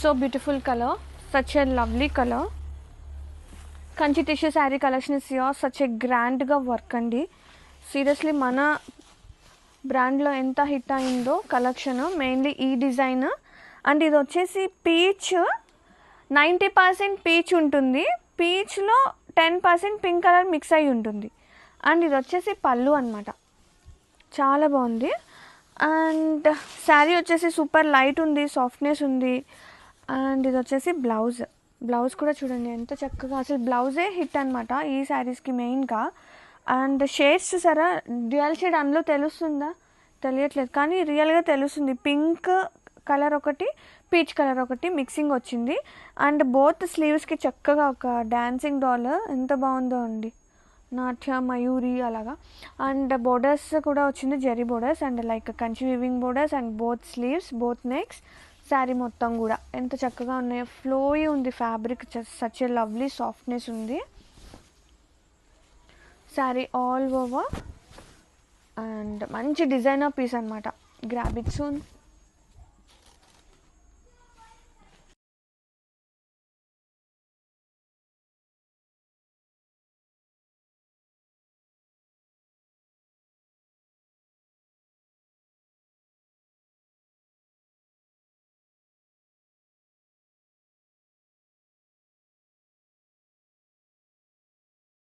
So beautiful colour, such a lovely colour. Kanchi tissue sari collection is here. Such a గ్రాండ్గా work అండి. Seriously మన బ్రాండ్లో ఎంత హిట్ అయిందో కలెక్షన్, మెయిన్లీ ఈ డిజైన్. అండ్ ఇది వచ్చేసి పీచ్, 90% పీచ్ ఉంటుంది, పీచ్లో 10% పింక్ కలర్ మిక్స్ అయి ఉంటుంది. అండ్ ఇది వచ్చేసి పళ్ళు అనమాట, చాలా బాగుంది. అండ్ శారీ వచ్చేసి సూపర్ లైట్ ఉంది, సాఫ్ట్నెస్ ఉంది. అండ్ ఇది వచ్చేసి బ్లౌజ్. బ్లౌజ్ కూడా చూడండి ఎంత చక్కగా, అసలు బ్లౌజే హిట్ అనమాట ఈ శారీస్కి మెయిన్గా. అండ్ షేడ్స్ చూసారా, డ్యూయల్ షేడ్ అందులో తెలుస్తుందా తెలియట్లేదు, కానీ రియల్గా తెలుస్తుంది. పింక్ కలర్ ఒకటి, పీచ్ కలర్ ఒకటి మిక్సింగ్ వచ్చింది. అండ్ బోత్ స్లీవ్స్కి చక్కగా ఒక డాన్సింగ్ డాల్, ఎంత బాగుందో అండి, నాట్య మయూరి అలాగా. అండ్ బోర్డర్స్ కూడా వచ్చింది, zari borders and like Kanchi weaving borders. And both sleeves, both necks, sari మొత్తం కూడా ఎంత చక్కగా ఉన్నాయో. ఫ్లోయి ఉంది fabric, such a lovely softness ఉంది శారీ ఆల్ ఓవర్. అండ్ మంచి డిజైనర్ పీస్ అనమాట. Grab it soon.